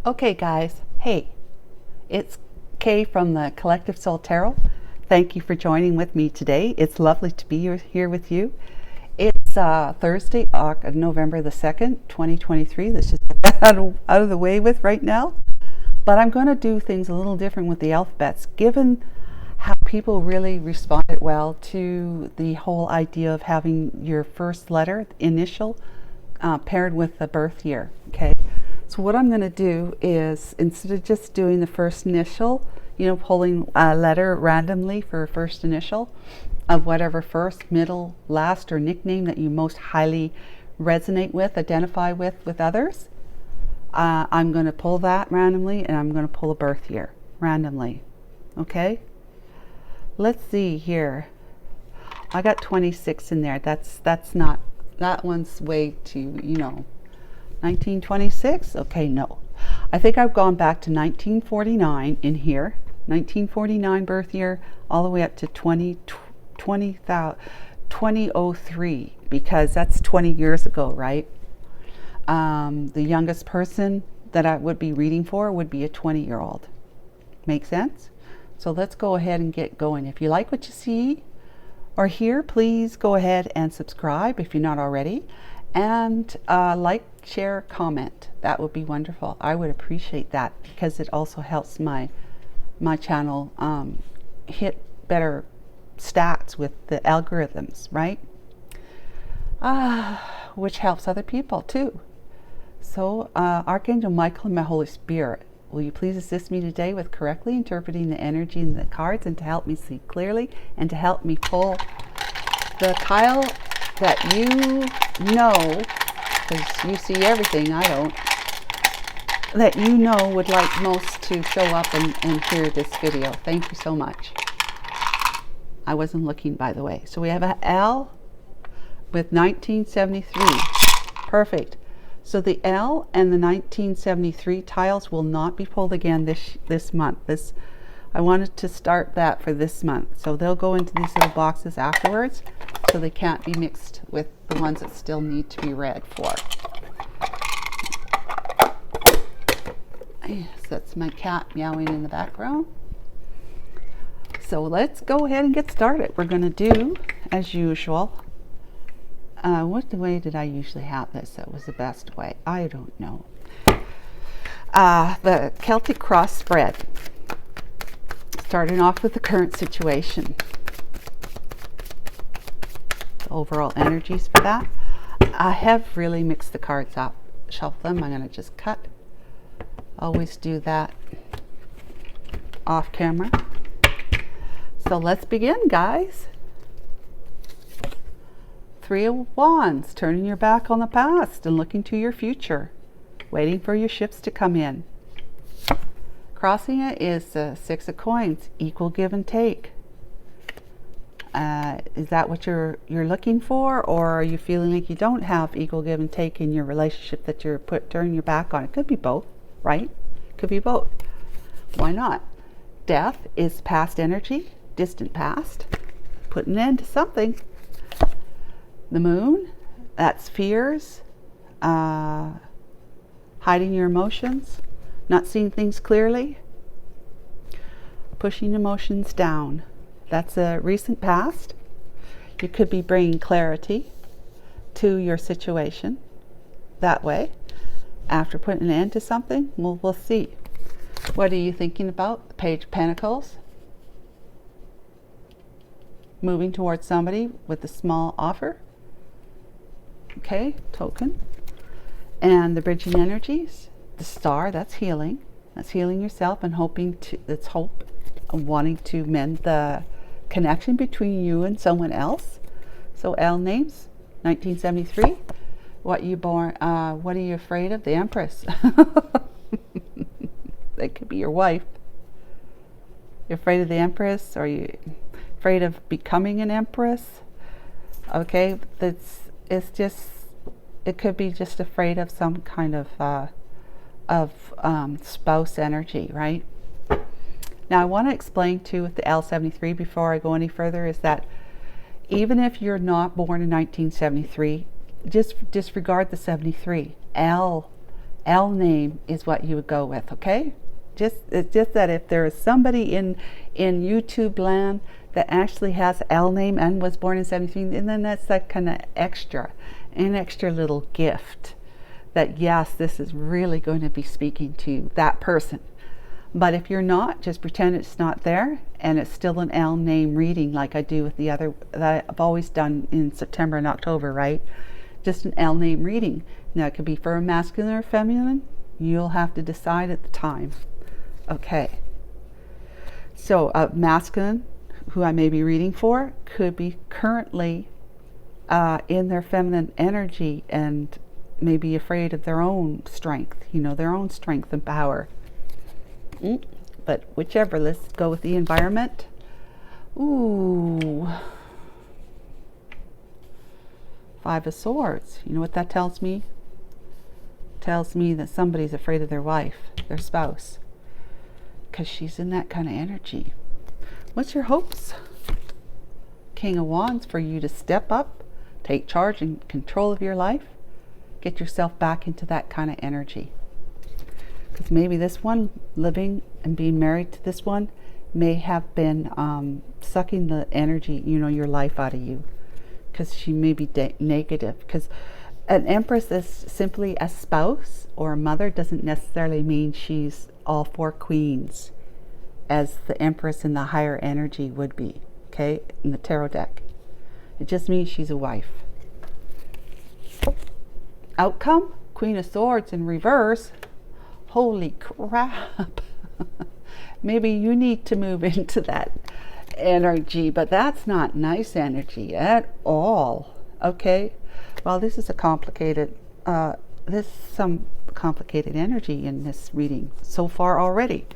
Okay, guys. Hey, it's Kay from the Collective Soul Tarot. Thank you for joining with me today. It's lovely to be here with you. It's Thursday, November the 2nd, 2023. Let's just get that out of the way with right now. But I'm going to do things a little different with the alphabets, given how people really responded well to the whole idea of having your first letter, initial, paired with the birth year. Okay. So what I'm going to do is, instead of just doing the first initial, pulling a letter randomly for a first initial of whatever first, middle, last, or nickname that you most highly resonate with, identify with others, I'm going to pull that randomly, and I'm going to pull a birth year randomly. Okay? Let's see here. I got 26 in there. That's not, that one's way too, 1926? Okay, no. I think I've gone back to 1949 in here. 1949 birth year, all the way up to 2003, because that's 20 years ago, right? The youngest person that I would be reading for would be a 20-year-old. Make sense? So let's go ahead and get going. If you like what you see or hear, please go ahead and subscribe if you're not already. And like, share, comment. That would be wonderful. I would appreciate that, because it also helps my channel hit better stats with the algorithms, right? Which helps other people too. So Archangel Michael and my Holy Spirit, will you please assist me today with correctly interpreting the energy in the cards, and to help me see clearly, and to help me pull the tile that you know, because you see everything, I don't, that you know would like most to show up and hear this video. Thank you so much. I wasn't looking, by the way. So we have an L with 1973. Perfect. So the L and the 1973 tiles will not be pulled again this month. I wanted to start that for this month. So they'll go into these little boxes afterwards, so they can't be mixed with the ones that still need to be read for. Yes, that's my cat meowing in the background. So let's go ahead and get started. We're going to do, as usual, what way did I usually have this? That was the best way. I don't know. The Celtic cross spread. Starting off with the current situation. The overall energies for that. I have really mixed the cards up. Shuffle them. I'm going to just cut. Always do that off camera. So let's begin, guys. Three of Wands, turning your back on the past and looking to your future, waiting for your ships to come in. Crossing it is the Six of Coins, equal give and take. Is that what you're looking for, or are you feeling like you don't have equal give and take in your relationship that you're turning your back on? It could be both, right? Could be both. Why not? Death is past energy, distant past, putting an end to something. The Moon, that's fears, hiding your emotions, not seeing things clearly, pushing emotions down. That's a recent past. You could be bringing clarity to your situation that way. After putting an end to something, we'll see. What are you thinking about? The Page of Pentacles. Moving towards somebody with a small offer. Okay, token. And the bridging energies. The Star, that's healing. That's healing yourself and hoping to, that's hope, wanting to mend the connection between you and someone else. So L names, 1973. What are you afraid of? The Empress. That could be your wife. You're afraid of the Empress, or you afraid of becoming an Empress? Okay, it could be just afraid of some kind of spouse energy, right? Now I want to explain too with the L73 before I go any further, is that even if you're not born in 1973, just disregard the 73. L L name is what you would go with, okay? It's just that if there is somebody in YouTube land that actually has L name and was born in 17, and then that's that kind of an extra little gift that yes, this is really going to be speaking to that person. But if you're not, just pretend it's not there, and it's still an L name reading, like I do with the other that I've always done in September and October, right? Just an L name reading. Now it could be for a masculine or feminine. You'll have to decide at the time. Okay. So a masculine who I may be reading for could be currently in their feminine energy and may be afraid of their own strength, their own strength and power. But whichever, let's go with the environment. Ooh. 5 of Swords. You know what that tells me? Tells me that somebody's afraid of their wife, their spouse, because she's in that kind of energy. What's your hopes? King of Wands, for you to step up, take charge and control of your life, get yourself back into that kind of energy. Because maybe this one, living and being married to this one, may have been sucking the energy, your life out of you. Because she may be negative. Because an empress is simply a spouse or a mother, doesn't necessarily mean she's all 4 queens, as the empress in the higher energy would be, okay, in the tarot deck. It just means she's a wife. Outcome, Queen of Swords in reverse. Holy crap. Maybe you need to move into that energy, but that's not nice energy at all. Okay, well, this is a complicated some complicated energy in this reading so far already.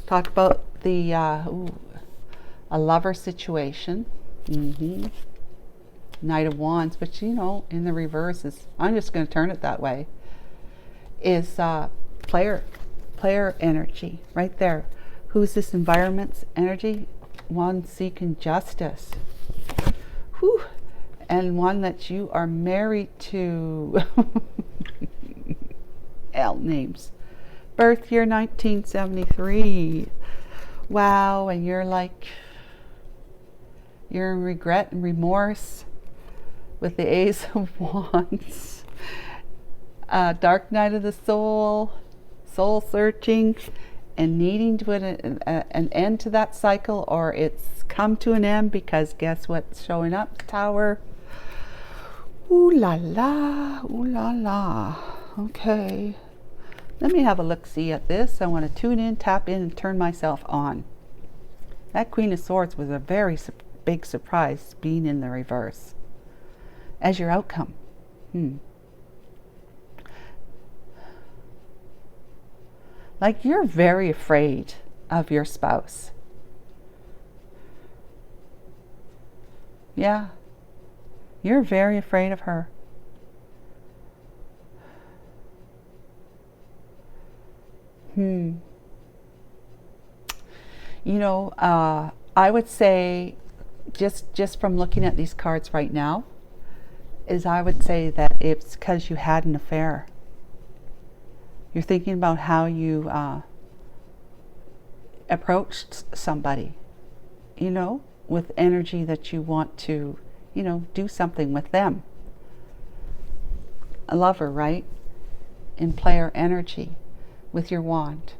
Talk about the a lover situation. Knight of Wands, but in the reverse is, I'm just going to turn it that way, is player energy right there. Who's this environment's energy? One seeking justice. Whew. And one that you are married to. L names. Birth year 1973. Wow, and you're in regret and remorse with the Ace of Wands. Dark night of the soul searching, and needing to put an end to that cycle, or it's come to an end, because guess what's showing up? Tower. Ooh la la, ooh la la. Okay, let me have a look-see at this. I want to tune in, tap in, and turn myself on. That Queen of Swords was a very big surprise, being in the reverse as your outcome. Like, you're very afraid of your spouse. Yeah, you're very afraid of her. I would say, just from looking at these cards right now, I would say that it's because you had an affair. You're thinking about how you approached somebody, with energy that you want to, do something with them. A lover, right? In player energy with your wand.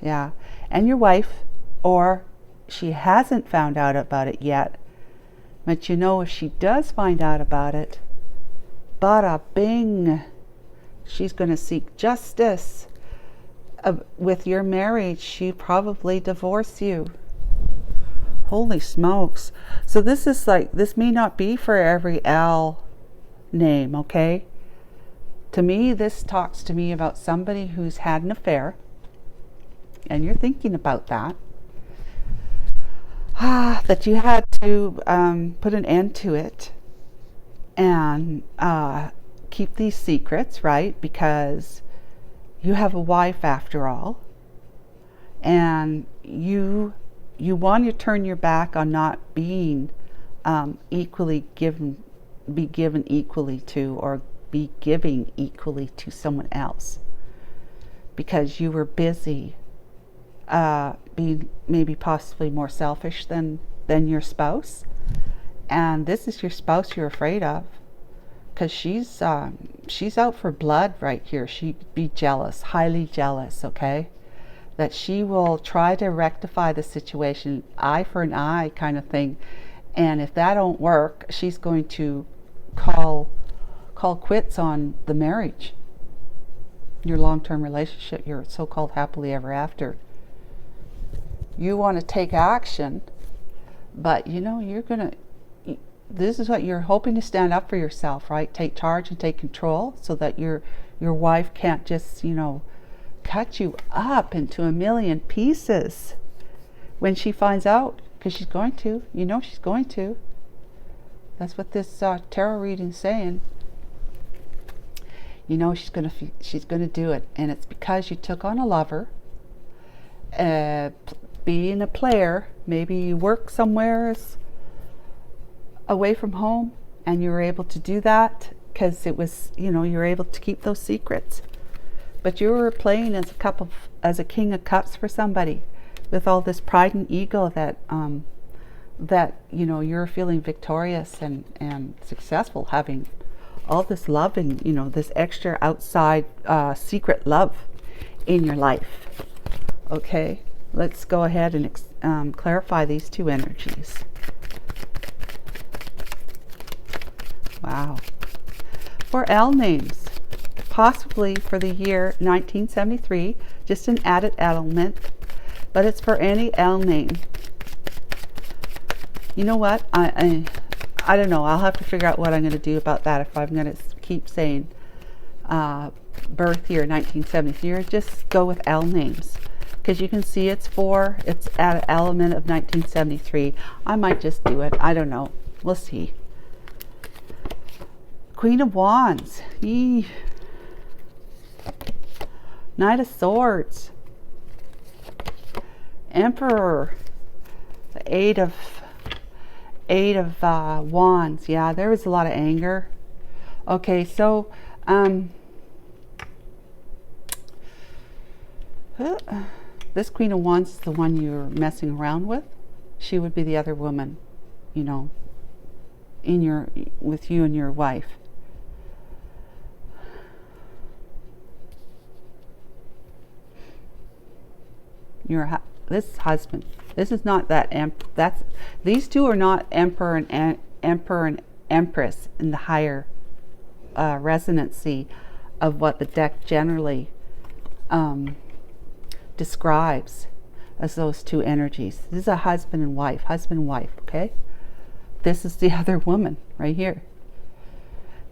Yeah. And your wife, or she hasn't found out about it yet, but if she does find out about it, bada bing, she's going to seek justice. With your marriage, she probably divorce you. Holy smokes. So this may not be for every L name, okay? To me, this talks to me about somebody who's had an affair, and you're thinking about that. That you had to put an end to it and keep these secrets, right? Because you have a wife after all, and you want to turn your back on not being given equally to, or be giving equally to someone else because you were busy being maybe possibly more selfish than your spouse. And this is your spouse you're afraid of, because she's out for blood right here. She'd be jealous, highly jealous, okay? That she will try to rectify the situation, eye for an eye kind of thing. And if that don't work, she's going to call quits on the marriage, your long-term relationship, your so-called happily ever after. You want to take action, but you know, this is what you're hoping to stand up for yourself, right? Take charge and take control so that your wife can't just, you know, cut you up into a million pieces when she finds out, because she's going to, you know, she's going to. That's what this tarot reading's saying. You know, she's gonna do it, and it's because you took on a lover, being a player. Maybe you work somewhere away from home, and you were able to do that because it was, you know, you're able to keep those secrets. But you were playing as a king of cups for somebody, with all this pride and ego that you know, you're feeling victorious and successful, having all this loving, you know, this extra outside secret love in your life. Okay, let's go ahead and clarify these two energies. Wow. For L names, possibly for the year 1973, just an added element, but it's for any L name. You know what? I don't know. I'll have to figure out what I'm going to do about that if I'm going to keep saying birth year 1973. Just go with L names, because you can see it's an element of 1973. I might just do it. I don't know. We'll see. Queen of Wands. Eee. Knight of Swords. Emperor. The Eight of Wands. Yeah, there was a lot of anger. Okay, so this Queen of Wands is the one you're messing around with. She would be the other woman, you know, with you and your wife. This husband. This is not that these two are not emperor and empress in the higher resonancy of what the deck generally describes as those two energies. This is a husband and wife, okay? This is the other woman right here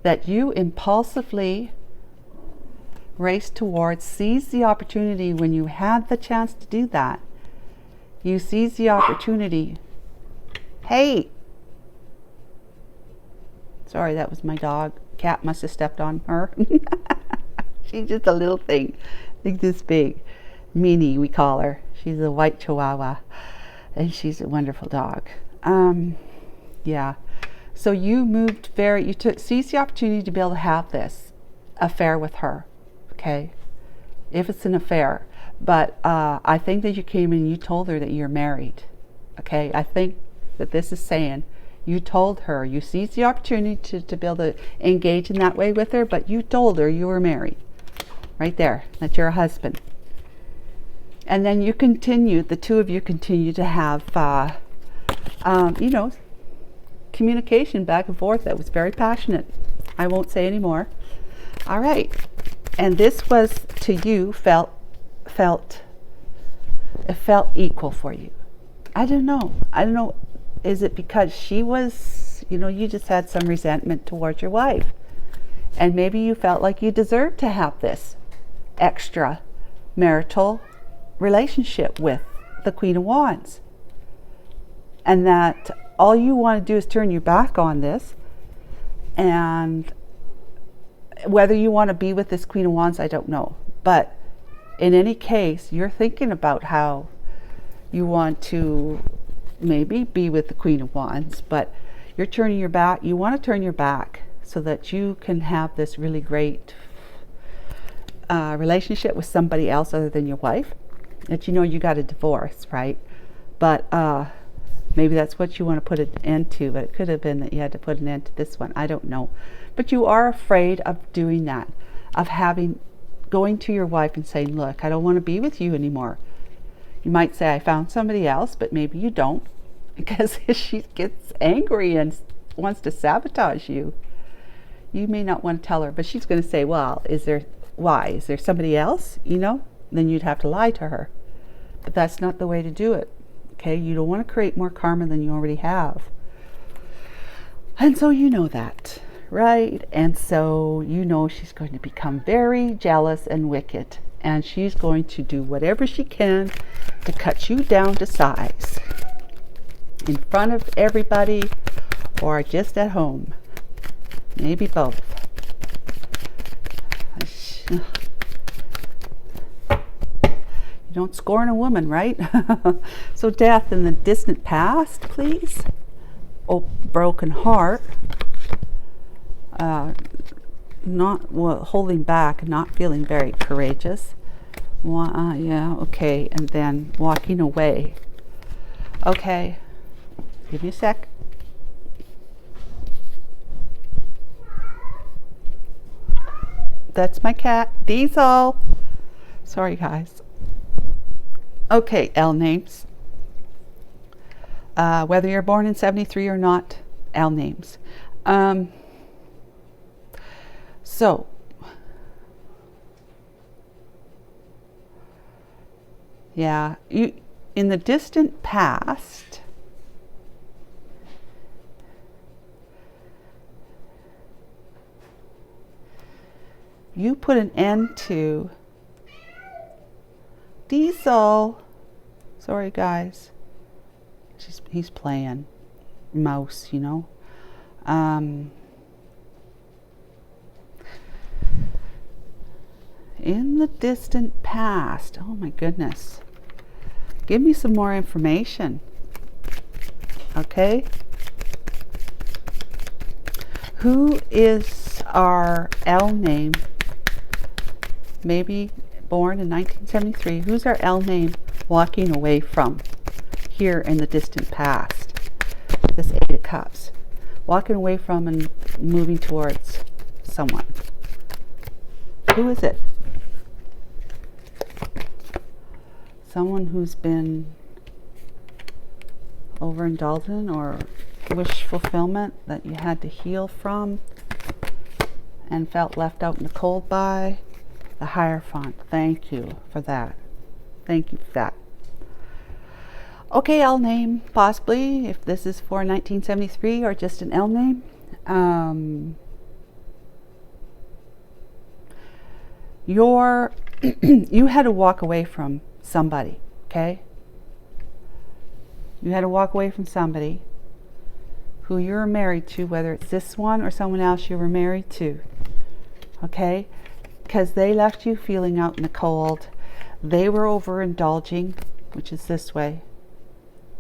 that you impulsively race towards, seize the opportunity when you had the chance to do that. You seize the opportunity. Hey! Sorry, that was my dog. Cat must have stepped on her. She's just a little thing. I think this big. Minnie, we call her. She's a white Chihuahua. And she's a wonderful dog. Yeah. So you seized the opportunity to be able to have this affair with her. Okay? If it's an affair. But I think that you came and you told her that you're married. Okay? I think that this is saying you told her, you seized the opportunity to be able to engage in that way with her, but you told her you were married. Right there. That you're a husband. And then you the two of you continue to have, you know, communication back and forth that was very passionate. I won't say any more. All right. And this was, to you, felt equal for you. I don't know. Is it because she was, you know, you just had some resentment towards your wife, and maybe you felt like you deserved to have this extra marital relationship with the Queen of Wands, and that all you want to do is turn your back on this. And whether you want to be with this Queen of Wands, I don't know, but in any case, you're thinking about how you want to maybe be with the Queen of Wands, but you're turning your back. You want to turn your back so that you can have this really great relationship with somebody else other than your wife, that you know you got a divorce, right? But maybe that's what you want to put an end to, but it could have been that you had to put an end to this one. I don't know. But you are afraid of doing that, of going to your wife and saying, look, I don't want to be with you anymore. You might say, I found somebody else, but maybe you don't, because she gets angry and wants to sabotage you. You may not want to tell her, but she's going to say, well, why? Is there somebody else? You know, then you'd have to lie to her. But that's not the way to do it. Okay, you don't want to create more karma than you already have. And so you know that, right? And so you know she's going to become very jealous and wicked. And she's going to do whatever she can to cut you down to size. In front of everybody or just at home. Maybe both. You don't scorn a woman, right? So death in the distant past, please. Oh, broken heart. Holding back, not feeling very courageous. Yeah, okay. And then walking away. Okay. Give me a sec. That's my cat, Diesel. Sorry, guys. Okay, L names. Whether you're born in 73 or not, L names. So, yeah, you in the distant past, you put an end to Diesel. Sorry, guys. He's playing mouse, you know. In the distant past. Oh my goodness. Give me some more information. Okay. Who is our L name? Maybe born in 1973. Who's our L name walking away from here in the distant past? This Eight of Cups. Walking away from and moving towards someone. Who is it? Someone who's been overindulgent or wish fulfillment that you had to heal from and felt left out in the cold by. The Hierophant. Thank you for that. Thank you for that. Okay, L name, possibly, if this is for 1973 or just an L name. You had to walk away from somebody, okay? You had to walk away from somebody who you were married to, whether it's this one or someone else you were married to, okay? Because they left you feeling out in the cold. They were overindulging, which is this way.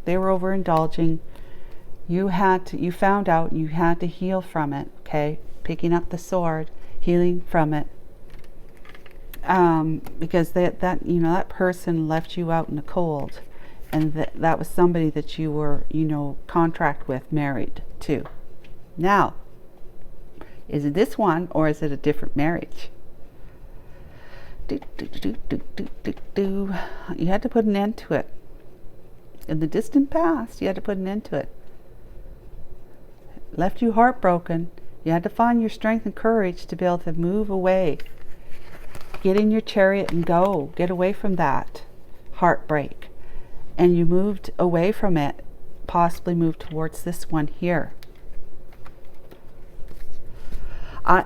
They were overindulging. You found out you had to heal from it, okay? Picking up the sword, healing from it. Because that person left you out in the cold, and that was somebody that you were, contract with, married to. Now, is it this one or is it a different marriage? You had to put an end to it. In the distant past, you had to put an end to it. Left you heartbroken. You had to find your strength and courage to be able to move away. Get in your chariot and go. Get away from that heartbreak. And you moved away from it, possibly moved towards this one here.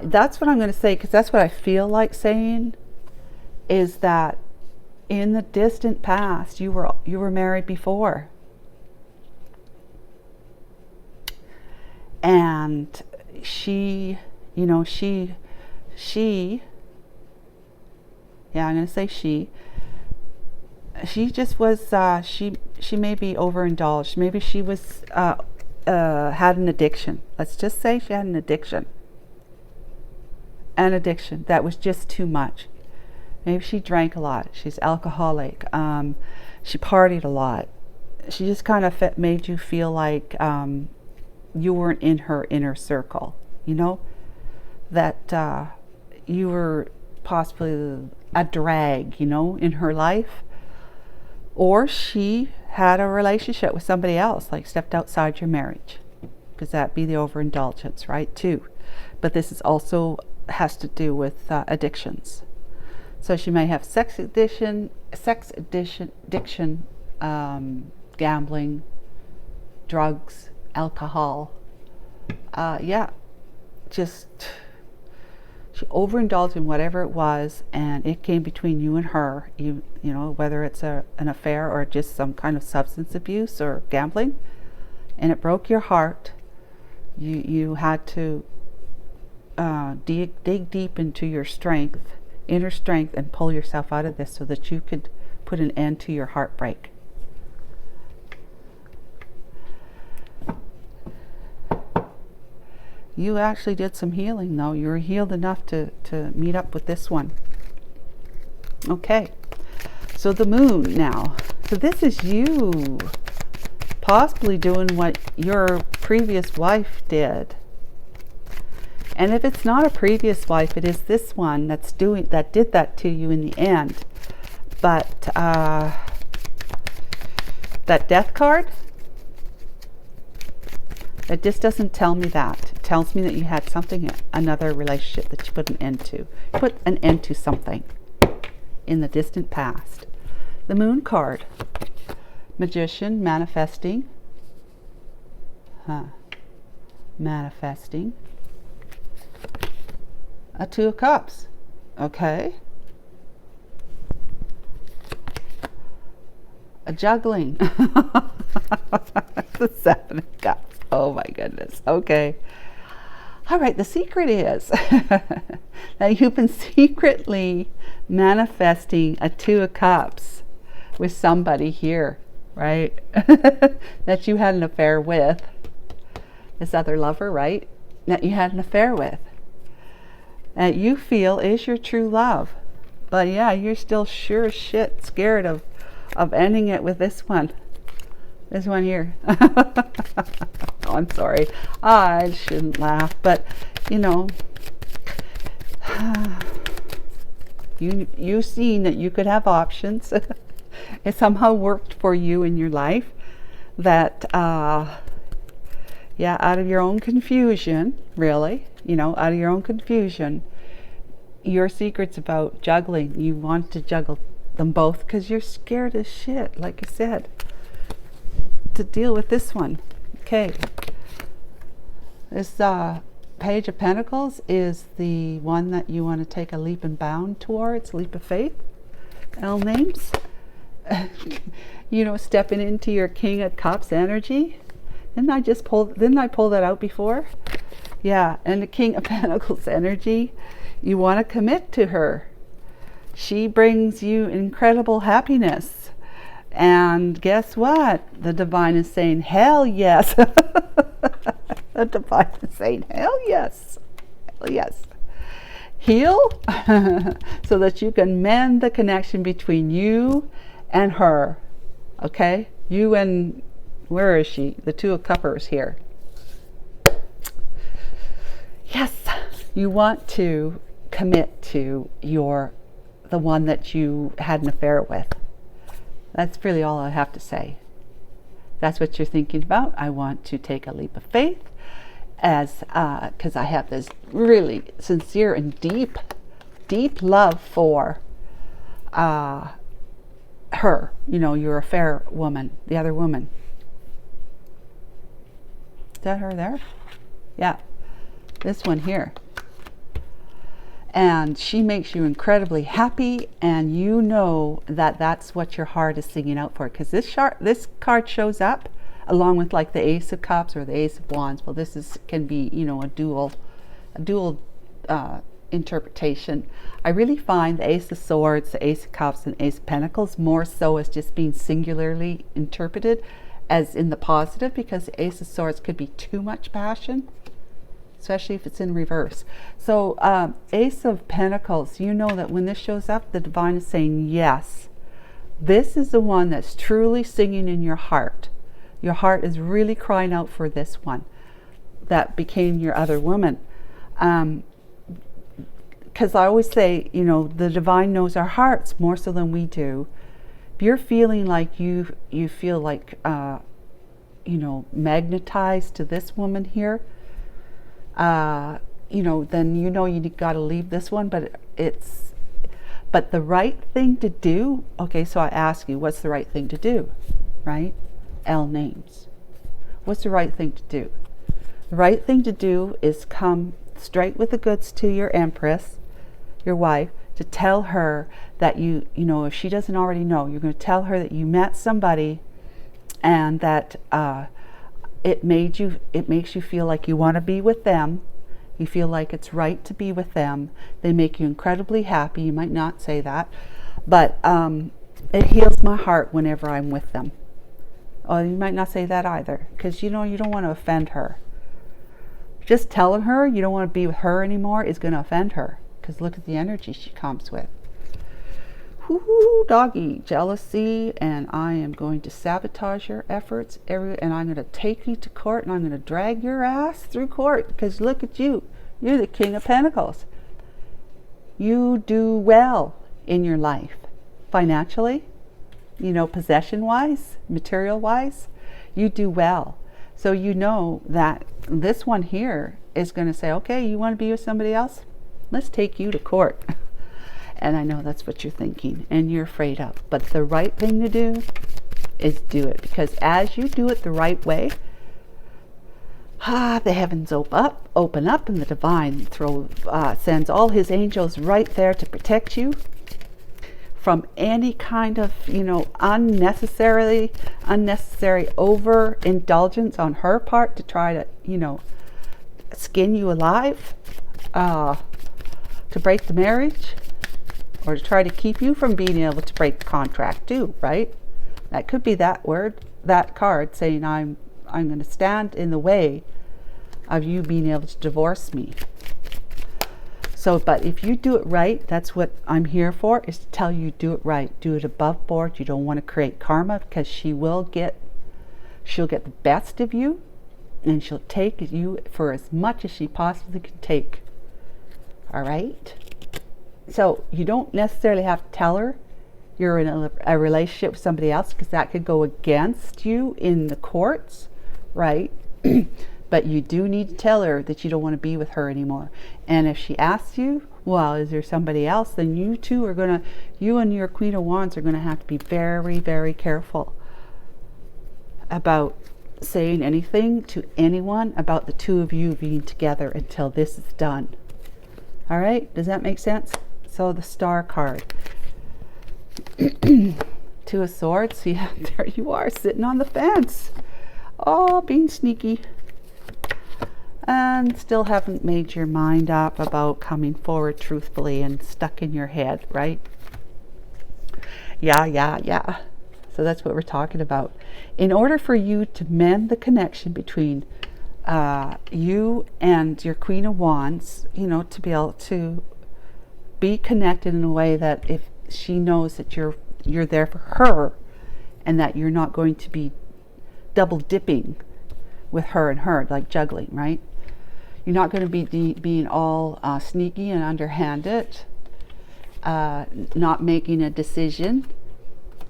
That's what I'm going to say, because that's what I feel like saying, is that in the distant past, you were married before. And she, yeah, I'm going to say she just was, she may be overindulged. Maybe she was, had an addiction. Let's just say she had an addiction. an addiction that was just too much. Maybe she drank a lot. She's alcoholic. She partied a lot. She just kind of made you feel like you weren't in her inner circle, you know? That you were possibly a drag, you know, in her life. Or she had a relationship with somebody else, like stepped outside your marriage. Because that'd be the overindulgence, right, too. But this is also has to do with addictions. So she may have sex addiction, gambling, drugs, alcohol. Just she overindulged in whatever it was, and it came between you and her. You know, whether it's an affair or just some kind of substance abuse or gambling, and it broke your heart. You had to dig deep into your strength, inner strength, and pull yourself out of this so that you could put an end to your heartbreak. You actually did some healing, though. You were healed enough to meet up with this one. Okay, so the moon now. So this is you possibly doing what your previous wife did. And if it's not a previous wife, it is this one that did that to you in the end. But that death card, it just doesn't tell me that. It tells me that you had another relationship that you put an end to. Put an end to something in the distant past. The moon card, magician, manifesting. Manifesting. A Two of Cups. Okay. A juggling. The Seven of Cups. Oh my goodness. Okay. All right. The secret is that you've been secretly manifesting a Two of Cups with somebody here, right? That you had an affair with. This other lover, right? That you had an affair with. That you feel is your true love. But yeah, you're still sure as shit scared of ending it with this one. This one here. Oh, I'm sorry. I shouldn't laugh, but you know, you've seen that you could have options. It somehow worked for you in your life. That out of your own confusion, really, out of your own confusion, your secret's about juggling. You want to juggle them both because you're scared as shit, like I said, to deal with this one. Okay. This Page of Pentacles is the one that you want to take a leap and bound towards, leap of faith. L names. Stepping into your King of Cups energy. Didn't I pull that out before? Yeah, and the King of Pentacles energy, you want to commit to her. She brings you incredible happiness. And guess what? The divine is saying, hell yes. The divine is saying, hell yes. Hell yes. Heal so that you can mend the connection between you and her. Okay? You and, where is she? The Two of Cuppers here. Yes, you want to commit to the one that you had an affair with. That's really all I have to say. That's what you're thinking about. I want to take a leap of faith, because I have this really sincere and deep love for her. Your affair woman, the other woman. Is that her there? Yeah. This one here. And she makes you incredibly happy, and you know that that's what your heart is singing out for. Because this card shows up along with like the Ace of Cups or the Ace of Wands. Well, can be a dual interpretation. I really find the Ace of Swords, the Ace of Cups, and Ace of Pentacles more so as just being singularly interpreted as in the positive, because the Ace of Swords could be too much passion. especially if it's in reverse. So Ace of Pentacles, you know that when this shows up, the divine is saying, yes, this is the one that's truly singing in your heart. Your heart is really crying out for this one that became your other woman. Because I always say, you know, the divine knows our hearts more so than we do. If you're feeling like you feel like, you know, magnetized to this woman here, you know, then you know you got to leave this one. But the right thing to do, okay, so I ask you, what's the right thing to do, right? L names. What's the right thing to do? The right thing to do is come straight with the goods to your Empress, your wife, to tell her that you know, if she doesn't already know, you're going to tell her that you met somebody and that it makes you feel like you want to be with them. You feel like it's right to be with them. They make you incredibly happy. You might not say that, but it heals my heart whenever I'm with them. Oh, you might not say that either, because you know you don't want to offend her. Just telling her you don't want to be with her anymore is going to offend her, because look at the energy she comes with. Whoo, doggy, jealousy, and I am going to sabotage your efforts, and I'm going to take you to court, and I'm going to drag your ass through court, because look at you. You're the King of Pentacles. You do well in your life, financially, you know, possession-wise, material-wise, you do well. So you know that this one here is going to say, okay, you want to be with somebody else? Let's take you to court. And I know that's what you're thinking and you're afraid of. But the right thing to do is do it. Because as you do it the right way, the heavens open up, and the divine sends all his angels right there to protect you from any kind of, you know, unnecessary overindulgence on her part to try to, you know, skin you alive, to break the marriage, or to try to keep you from being able to break the contract too, right? That could be that card saying, I'm going to stand in the way of you being able to divorce me. So, but if you do it right, that's what I'm here for, is to tell you do it right. Do it above board. You don't want to create karma, because she'll get the best of you, and she'll take you for as much as she possibly can take. All right? So you don't necessarily have to tell her you're in a relationship with somebody else, because that could go against you in the courts, right? But you do need to tell her that you don't want to be with her anymore. And if she asks you, well, is there somebody else? Then you two you and your Queen of Wands are going to have to be very, very careful about saying anything to anyone about the two of you being together until this is done. All right? Does that make sense? So the Star card. Two of Swords. Yeah, there you are, sitting on the fence. Oh, being sneaky. And still haven't made your mind up about coming forward truthfully, and stuck in your head, right? Yeah. So that's what we're talking about. In order for you to mend the connection between you and your Queen of Wands, you know, to be able to be connected in a way that if she knows that you're there for her, and that you're not going to be double dipping with her and her, like juggling, right? You're not going to be being all sneaky and underhanded, not making a decision,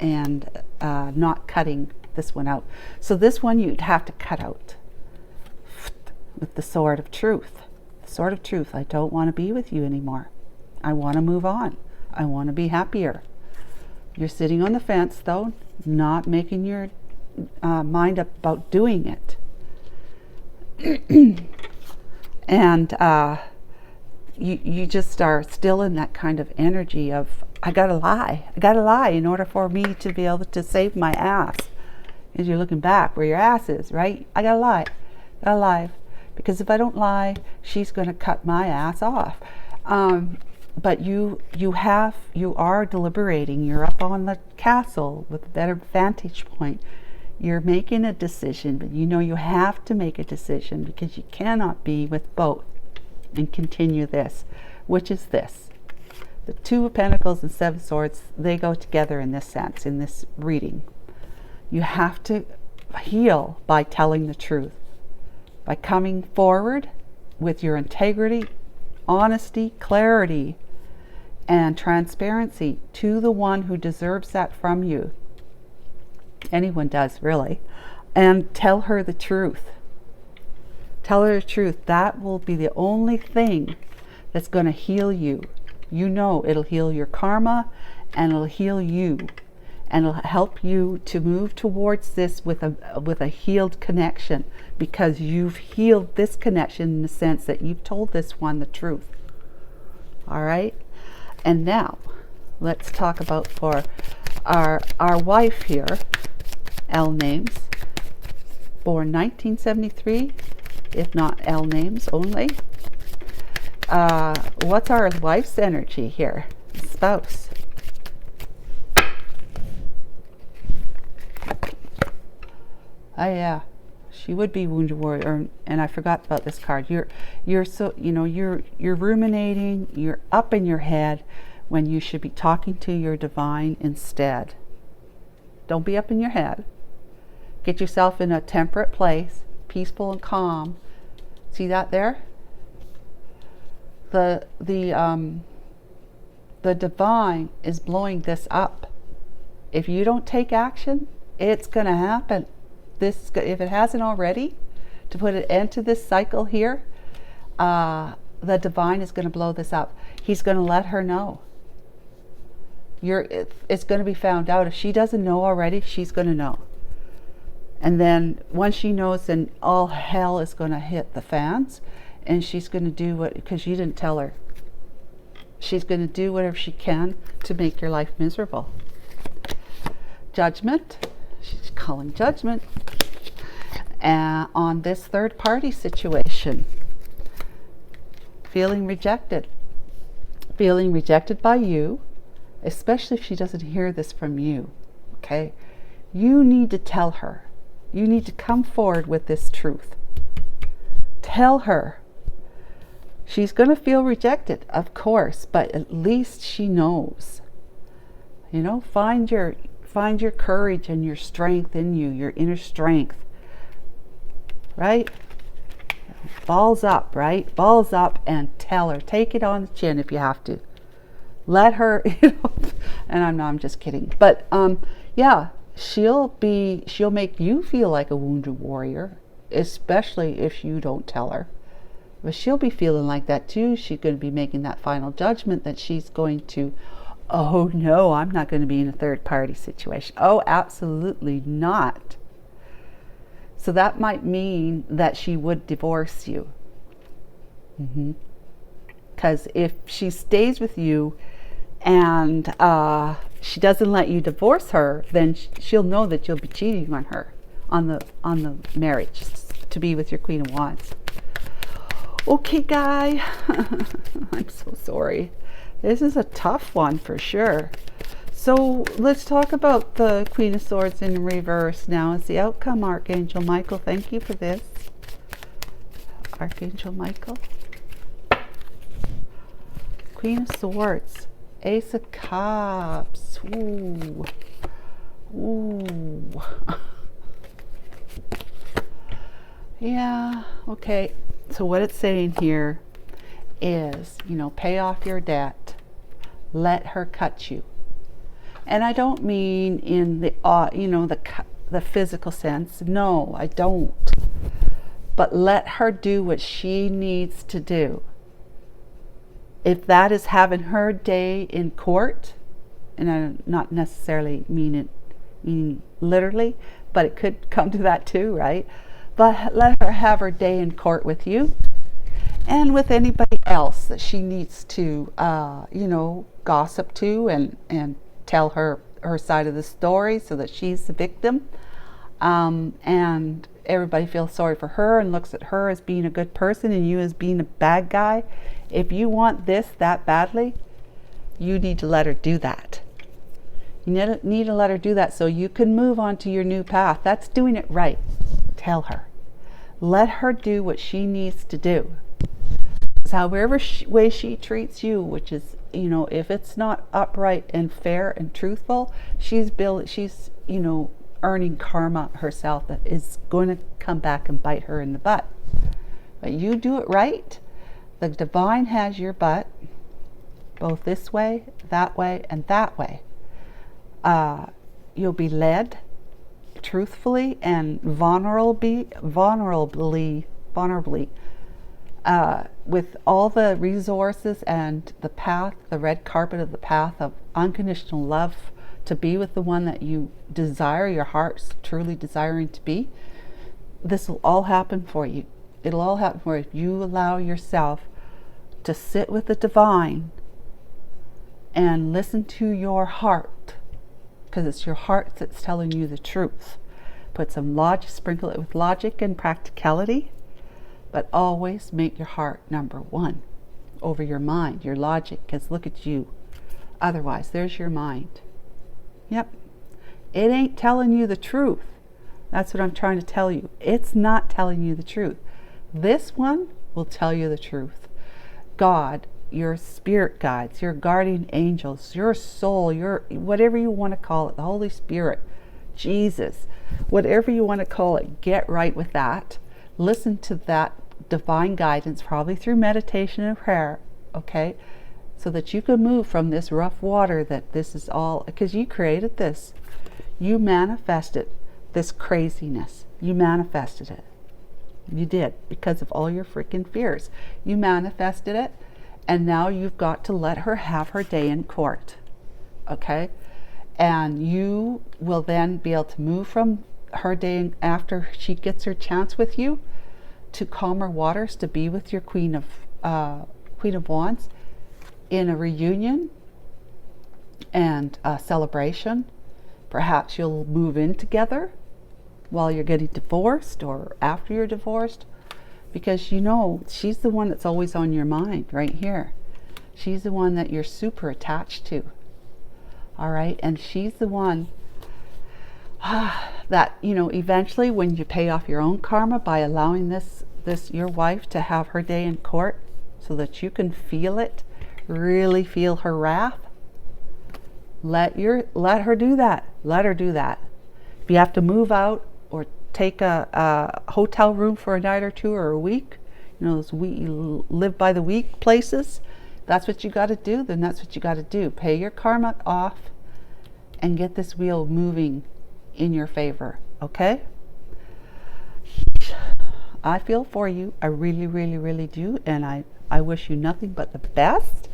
and not cutting this one out. So this one you'd have to cut out with the Sword of Truth. The Sword of Truth. I don't want to be with you anymore. I want to move on. I want to be happier. You're sitting on the fence, though, not making your mind up about doing it. And you just are still in that kind of energy of, I gotta lie in order for me to be able to save my ass. As you're looking back where your ass is, right? I gotta lie, because if I don't lie, she's gonna cut my ass off. But you are deliberating. You're up on the castle with a better vantage point. You're making a decision, but you know you have to make a decision because you cannot be with both and continue this, which is this. The Two of Pentacles and Seven of Swords, they go together in this sense, in this reading. You have to heal by telling the truth, by coming forward with your integrity, honesty, clarity, and transparency to the one who deserves that from you. Anyone does, really. And tell her the truth. Tell her the truth. That will be the only thing that's going to heal you. You know it'll heal your karma, and it'll heal you, and it'll help you to move towards this with a healed connection, because you've healed this connection in the sense that you've told this one the truth. All right? And now let's talk about for our wife here, L names, born 1973, if not L names only. What's our wife's energy here? Spouse. Oh yeah, she would be wounded warrior. And I forgot about this card. You're so, you know, you're ruminating. You're up in your head when you should be talking to your divine instead. Don't be up in your head. Get yourself in a temperate place, peaceful and calm. See that there? The divine is blowing this up. If you don't take action, it's going to happen. This, if it hasn't already, to put an end to this cycle here, the divine is going to blow this up. He's going to let her know. It's going to be found out. If she doesn't know already, she's going to know. And then once she knows, then all hell is going to hit the fans, and she's going to do what, because you didn't tell her. She's going to do whatever she can to make your life miserable. Judgment. She's calling judgment on this third party situation. Feeling rejected. Feeling rejected by you, especially if she doesn't hear this from you. Okay? You need to tell her. You need to come forward with this truth. Tell her. She's going to feel rejected, of course, but at least she knows. You know, find your courage and your strength in you, your inner strength. Right? Balls up, right? Balls up, and tell her. Take it on the chin if you have to. Let her, you know, and I'm just kidding. But yeah, she'll make you feel like a wounded warrior, especially if you don't tell her. But she'll be feeling like that too. She's going to be making that final judgment that she's going to, oh no, I'm not going to be in a third party situation. Oh, absolutely not. So that might mean that she would divorce you. Because if she stays with you and she doesn't let you divorce her, then she'll know that you'll be cheating on her on the marriage to be with your Queen of Wands. Okay, guy. I'm so sorry. This is a tough one for sure. So let's talk about the Queen of Swords in reverse now as the outcome. Archangel Michael, thank you for this. Archangel Michael. Queen of Swords. Ace of Cups. Ooh. Ooh. Yeah, okay. So what it's saying here is, you know, pay off your debt. Let her cut you. And I don't mean in the, you know, the physical sense. No, I don't. But let her do what she needs to do. If that is having her day in court, and I not necessarily mean literally, but it could come to that too, right? But let her have her day in court with you and with anybody else that she needs to, you know, gossip to and tell her side of the story so that she's the victim. And everybody feels sorry for her and looks at her as being a good person and you as being a bad guy. If you want this that badly, you need to let her do that. You need to let her do that so you can move on to your new path. That's doing it right. Tell her. Let her do what she needs to do. However way she treats you, which is, if it's not upright and fair and truthful, she's earning karma herself that is going to come back and bite her in the butt. But you do it right. The divine has your butt, both this way, and that way. You'll be led truthfully and vulnerably, with all the resources and the path, the red carpet of the path of unconditional love, to be with the one that you desire, your heart's truly desiring to be. This will all happen for you. It'll all happen for you if you allow yourself to sit with the divine and listen to your heart, because it's your heart that's telling you the truth. Put some logic, sprinkle it with logic and practicality, but always make your heart number one over your mind, your logic, because look at you. Otherwise, there's your mind. Yep. It ain't telling you the truth. That's what I'm trying to tell you. It's not telling you the truth. This one will tell you the truth. God, your spirit guides, your guardian angels, your soul, your whatever you want to call it, the Holy Spirit, Jesus, whatever you want to call it, get right with that. Listen to that divine guidance, probably through meditation and prayer, okay? So that you can move from this rough water, that this is all, because you created this. You manifested this craziness. You manifested it. You did, because of all your freaking fears. You manifested it, and now you've got to let her have her day in court, okay? And you will then be able to move from her day after she gets her chance with you to calmer waters, to be with your Queen of Wands in a reunion and a celebration. Perhaps you'll move in together while you're getting divorced or after you're divorced, because she's the one that's always on your mind right here. She's the one that you're super attached to. All right, and she's the one that eventually, when you pay off your own karma by allowing this your wife to have her day in court, so that you can feel it, really feel her wrath, let her do that. Let her do that. If you have to move out or take a hotel room for a night or two or a week, those live by the week places, that's what you got to do, then that's what you got to do. Pay your karma off and get this wheel moving in your favor, okay? I feel for you. I really, really, really do. And I wish you nothing but the best.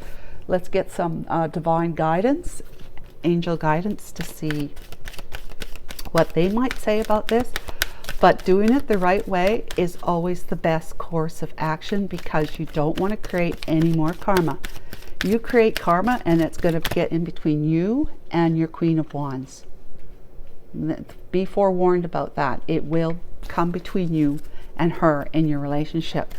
Let's get some divine guidance, angel guidance, to see what they might say about this. But doing it the right way is always the best course of action, because you don't want to create any more karma. You create karma and it's going to get in between you and your Queen of Wands. Be forewarned about that. It will come between you and her in your relationship.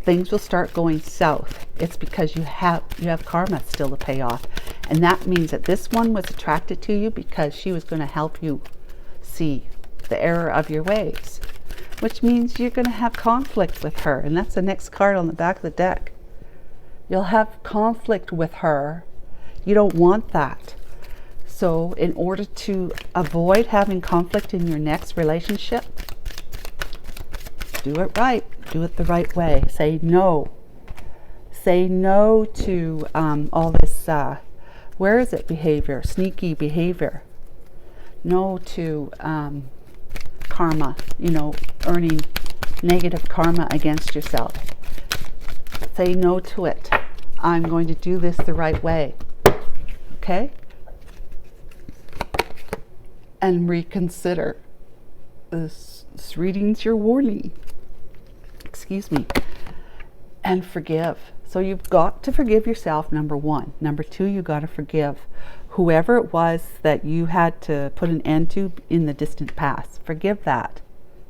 Things will start going south. It's because you have karma still to pay off. And that means that this one was attracted to you because she was going to help you see the error of your ways, which means you're going to have conflict with her. And that's the next card on the back of the deck. You'll have conflict with her. You don't want that. So in order to avoid having conflict in your next relationship, do it right. Do it the right way. Say no. Say no to all this, where is it, behavior, sneaky behavior. No to karma, earning negative karma against yourself. Say no to it. I'm going to do this the right way. Okay? And reconsider. This reading's your warning. Excuse me. And forgive. So you've got to forgive yourself, number one. Number two, you got to forgive whoever it was that you had to put an end to in the distant past. Forgive that.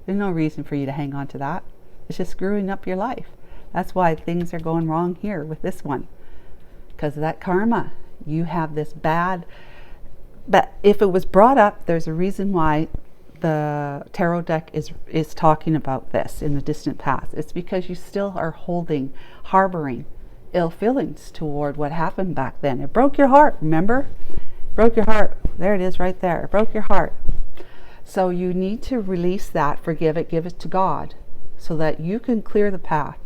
There's no reason for you to hang on to that. It's just screwing up your life. That's why things are going wrong here with this one. Because of that karma. You have this bad But if it was brought up, there's a reason why the tarot deck is talking about this in the distant past. It's because you still are harboring ill feelings toward what happened back then. It broke your heart, remember? Broke your heart. There it is right there. It broke your heart. So you need to release that, forgive it, give it to God, so that you can clear the path,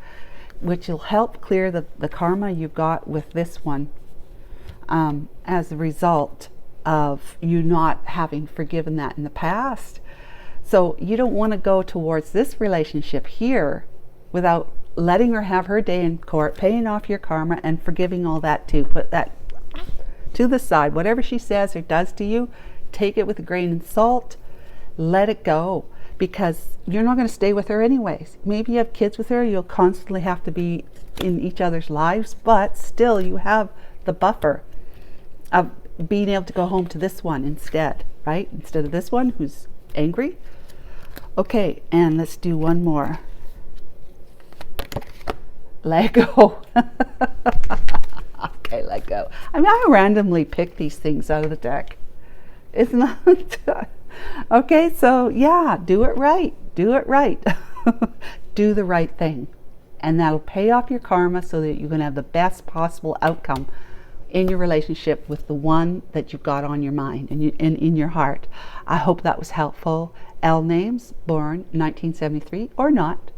which will help clear the karma you've got with this one as a result of you not having forgiven that in the past. So you don't want to go towards this relationship here without letting her have her day in court, paying off your karma and forgiving all that too. Put that to the side. Whatever she says or does to you, take it with a grain of salt. Let it go, because you're not going to stay with her anyways. Maybe you have kids with her, you'll constantly have to be in each other's lives, but still you have the buffer of being able to go home to this one instead, right? Instead of this one who's angry. Okay, and let's do one more. Let go. Okay, let go. I mean, I randomly pick these things out of the deck. It's not... Okay, so yeah, do it right. Do it right. Do the right thing. And that'll pay off your karma so that you're going to have the best possible outcome in your relationship with the one that you've got on your mind and in your heart. I hope that was helpful. L names, born 1973 or not.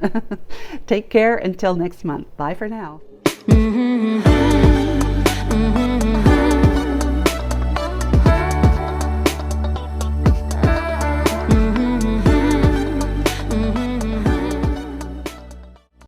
Take care until next month. Bye for now.